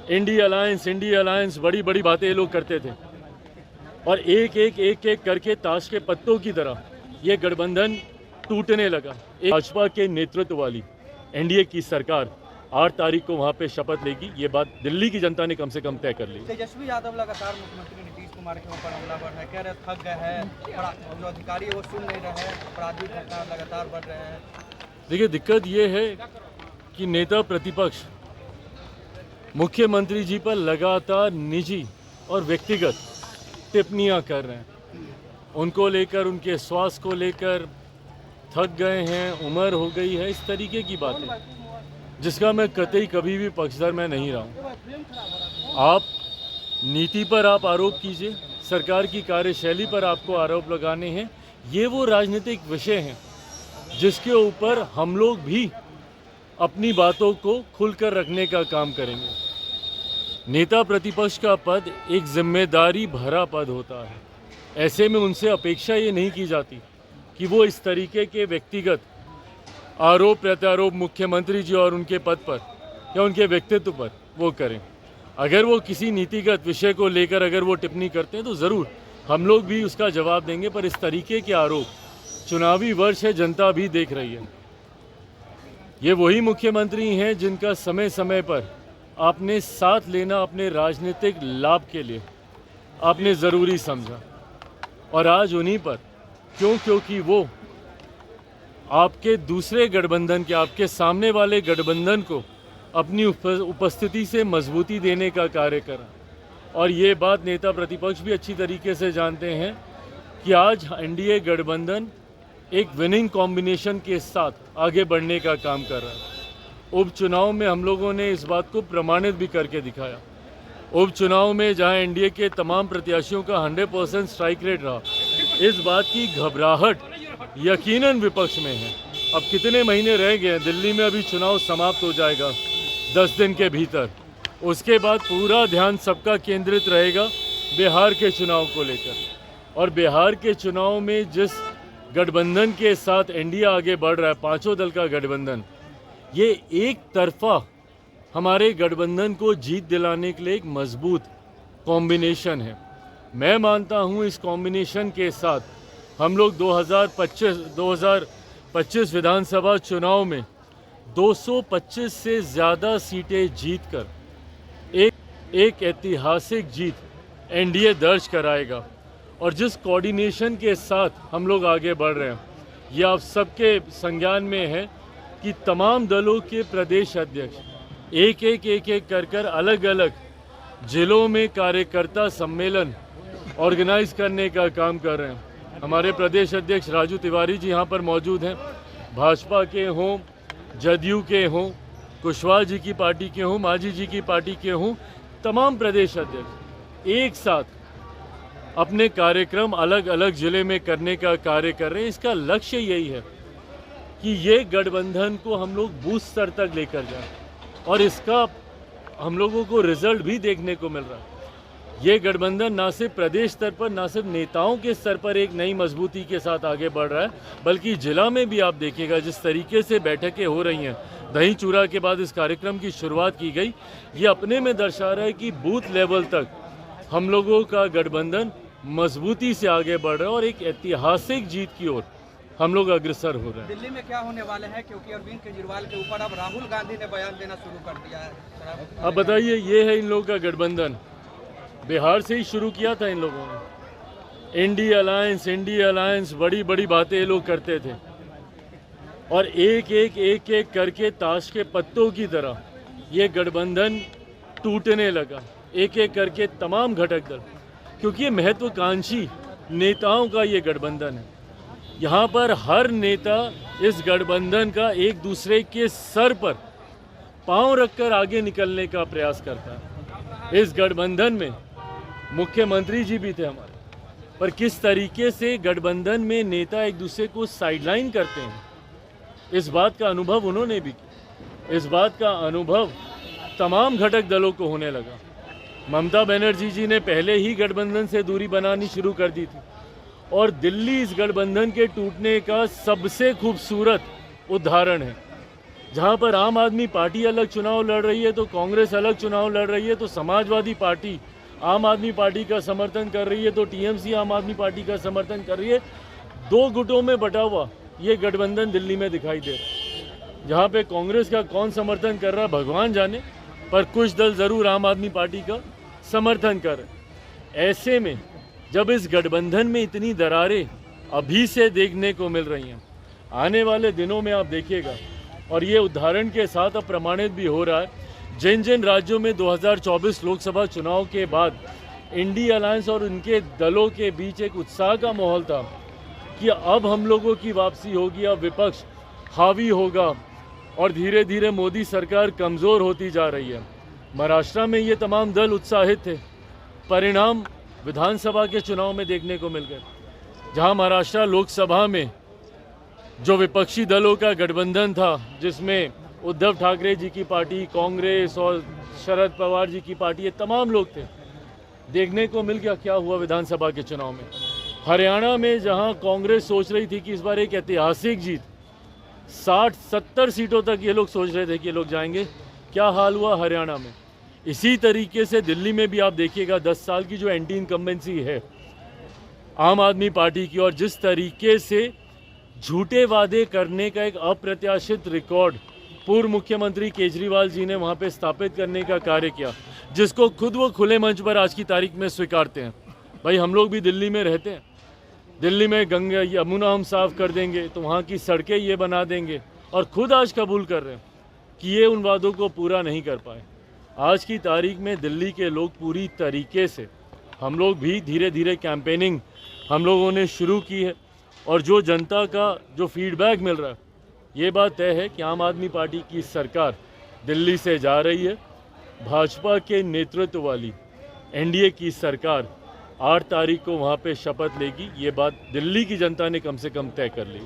INDI alliance बड़ी बड़ी बातें ये लोग करते थे और एक करके ताश के पत्तों की तरह ये गठबंधन टूटने लगा। भाजपा के नेतृत्व वाली एनडीए की सरकार 8 तारीख को वहां पे शपथ लेगी। ये बात दिल्ली की जनता ने कम से कम तय कर ली। तेजस्वी यादव लगातार मुख्यमंत्री नीतीश कुमार के ऊपर हमलावर है, कह रहे थक गए हैं, जो अधिकारी है वो सुन नहीं रहे, अपराधी घटना लगातार बढ़ रहे हैं। देखिए, दिक्कत ये है कि नेता प्रतिपक्ष मुख्यमंत्री जी पर लगातार निजी और व्यक्तिगत टिप्पणियां कर रहे हैं। उनको लेकर, उनके स्वास्थ्य को लेकर, थक गए हैं, उम्र हो गई है, इस तरीके की बातें, जिसका मैं कतई कभी भी पक्षधर मैं नहीं रहा हूं। आप नीति पर आप आरोप कीजिए, सरकार की कार्यशैली पर आपको आरोप लगाने हैं, ये वो राजनीतिक विषय हैं जिसके ऊपर हम लोग भी अपनी बातों को खुलकर रखने का काम करेंगे। नेता प्रतिपक्ष का पद एक जिम्मेदारी भरा पद होता है। ऐसे में उनसे अपेक्षा ये नहीं की जाती कि वो इस तरीके के व्यक्तिगत आरोप प्रत्यारोप मुख्यमंत्री जी और उनके पद पर या उनके व्यक्तित्व पर वो करें। अगर वो किसी नीतिगत विषय को लेकर अगर वो टिप्पणी करते हैं तो ज़रूर हम लोग भी उसका जवाब देंगे, पर इस तरीके के आरोप, चुनावी वर्ष है, जनता भी देख रही है। ये वही मुख्यमंत्री हैं जिनका समय समय पर आपने साथ लेना अपने राजनीतिक लाभ के लिए आपने ज़रूरी समझा, और आज उन्हीं पर क्योंकि वो आपके दूसरे गठबंधन के, आपके सामने वाले गठबंधन को अपनी उपस्थिति से मजबूती देने का कार्य करा। और ये बात नेता प्रतिपक्ष भी अच्छी तरीके से जानते हैं कि आज एनडीए गठबंधन एक विनिंग कॉम्बिनेशन के साथ आगे बढ़ने का काम कर रहा है। उपचुनाव में हम लोगों ने इस बात को प्रमाणित भी करके दिखाया। उपचुनाव में जहां एनडीए के तमाम प्रत्याशियों का 100% स्ट्राइक रेट रहा, इस बात की घबराहट यकीनन विपक्ष में है। अब कितने महीने रह गए हैं, दिल्ली में अभी चुनाव समाप्त हो जाएगा 10 दिन के भीतर। उसके बाद पूरा ध्यान सबका केंद्रित रहेगा बिहार के चुनाव को लेकर। और बिहार के चुनाव में जिस गठबंधन के साथ एनडीए आगे बढ़ रहा है, 5 दल का गठबंधन, ये एक तरफा हमारे गठबंधन को जीत दिलाने के लिए एक मजबूत कॉम्बिनेशन है। मैं मानता हूँ इस कॉम्बिनेशन के साथ हम लोग 2025 विधानसभा चुनाव में 225 से ज़्यादा सीटें जीतकर एक ऐतिहासिक जीत एनडीए दर्ज कराएगा। और जिस कोऑर्डिनेशन के साथ हम लोग आगे बढ़ रहे हैं, ये आप सबके संज्ञान में है कि तमाम दलों के प्रदेश अध्यक्ष एक कर अलग अलग जिलों में कार्यकर्ता सम्मेलन ऑर्गेनाइज करने का काम कर रहे हैं। हमारे प्रदेश अध्यक्ष राजू तिवारी जी यहाँ पर मौजूद हैं। भाजपा के हों, जदयू के हों, कुशवाहा जी की पार्टी के हों, मांझी जी की पार्टी के हों, तमाम प्रदेश अध्यक्ष एक साथ अपने कार्यक्रम अलग अलग जिले में करने का कार्य कर रहे हैं। इसका लक्ष्य यही है कि ये गठबंधन को हम लोग बूथ स्तर तक लेकर जाएं, और इसका हम लोगों को रिजल्ट भी देखने को मिल रहा है। ये गठबंधन ना सिर्फ प्रदेश स्तर पर, ना सिर्फ नेताओं के स्तर पर एक नई मजबूती के साथ आगे बढ़ रहा है, बल्कि जिला में भी आप देखिएगा जिस तरीके से बैठकें हो रही हैं, दही चूड़ा के बाद इस कार्यक्रम की शुरुआत की गई, ये अपने में दर्शा रहा है कि बूथ लेवल तक हम लोगों का गठबंधन मजबूती से आगे बढ़ रहा है और एक ऐतिहासिक जीत की ओर हम लोग अग्रसर हो रहे हैं। दिल्ली में क्या होने वाले हैं, क्योंकि अरविंद केजरीवाल के ऊपर अब राहुल गांधी ने बयान देना शुरू कर दिया है। अब बताइए, ये है इन लोगों का गठबंधन। बिहार से ही शुरू किया था इन लोगों ने। इंडी अलायंस बड़ी बड़ी बातें ये लोग करते थे और एक करके ताश के पत्तों की तरह ये गठबंधन टूटने लगा, एक करके तमाम घटक दल, क्योंकि ये महत्वाकांक्षी नेताओं का ये गठबंधन है। यहाँ पर हर नेता इस गठबंधन का एक दूसरे के सर पर पांव रखकर आगे निकलने का प्रयास करता है। इस गठबंधन में मुख्यमंत्री जी भी थे हमारे, पर किस तरीके से गठबंधन में नेता एक दूसरे को साइडलाइन करते हैं, इस बात का अनुभव उन्होंने भी किया। इस बात का अनुभव तमाम घटक दलों को होने लगा। ममता बनर्जी जी ने पहले ही गठबंधन से दूरी बनानी शुरू कर दी थी, और दिल्ली इस गठबंधन के टूटने का सबसे खूबसूरत उदाहरण है, जहां पर आम आदमी पार्टी अलग चुनाव लड़ रही है तो कांग्रेस अलग चुनाव लड़ रही है, तो समाजवादी पार्टी आम आदमी पार्टी का समर्थन कर रही है, तो टीएमसी आम आदमी पार्टी का समर्थन कर रही है। दो गुटों में बटा हुआ ये गठबंधन दिल्ली में दिखाई दे रहा है, जहाँ पे कांग्रेस का कौन समर्थन कर रहा है भगवान जाने, पर कुछ दल ज़रूर आम आदमी पार्टी का समर्थन कर रहे। ऐसे में जब इस गठबंधन में इतनी दरारें अभी से देखने को मिल रही हैं, आने वाले दिनों में आप देखिएगा, और ये उदाहरण के साथ अब प्रमाणित भी हो रहा है, जिन जिन राज्यों में 2024 लोकसभा चुनाव के बाद इंडी अलायंस और उनके दलों के बीच एक उत्साह का माहौल था कि अब हम लोगों की वापसी होगी, अब विपक्ष हावी होगा और धीरे धीरे मोदी सरकार कमज़ोर होती जा रही है। महाराष्ट्र में ये तमाम दल उत्साहित थे। परिणाम विधानसभा के चुनाव में देखने को मिल गए, जहां महाराष्ट्र लोकसभा में जो विपक्षी दलों का गठबंधन था, जिसमें उद्धव ठाकरे जी की पार्टी, कांग्रेस और शरद पवार जी की पार्टी, ये तमाम लोग थे, देखने को मिल गया क्या हुआ विधानसभा के चुनाव में। हरियाणा में जहां कांग्रेस सोच रही थी कि इस बार एक ऐतिहासिक जीत, 60-70 सीटों तक ये लोग सोच रहे थे कि ये लोग जाएंगे, क्या हाल हुआ हरियाणा में। इसी तरीके से दिल्ली में भी आप देखिएगा 10 साल की जो एंटी इनकम्बेंसी है आम आदमी पार्टी की, और जिस तरीके से झूठे वादे करने का एक अप्रत्याशित रिकॉर्ड पूर्व मुख्यमंत्री केजरीवाल जी ने वहाँ पे स्थापित करने का कार्य किया, जिसको खुद वो खुले मंच पर आज की तारीख में स्वीकारते हैं। भाई हम लोग भी दिल्ली में रहते हैं, दिल्ली में गंगा यमुना हम साफ कर देंगे, तो वहाँ की सड़कें ये बना देंगे, और खुद आज कबूल कर रहे हैं कि ये उन वादों को पूरा नहीं कर पाए। आज की तारीख में दिल्ली के लोग पूरी तरीके से, हम लोग भी धीरे धीरे कैंपेनिंग हम लोगों ने शुरू की है, और जो जनता का जो फीडबैक मिल रहा है, ये बात तय है कि आम आदमी पार्टी की सरकार दिल्ली से जा रही है। भाजपा के नेतृत्व वाली एनडीए की सरकार 8 तारीख को वहाँ पे शपथ लेगी। ये बात दिल्ली की जनता ने कम से कम तय कर ली।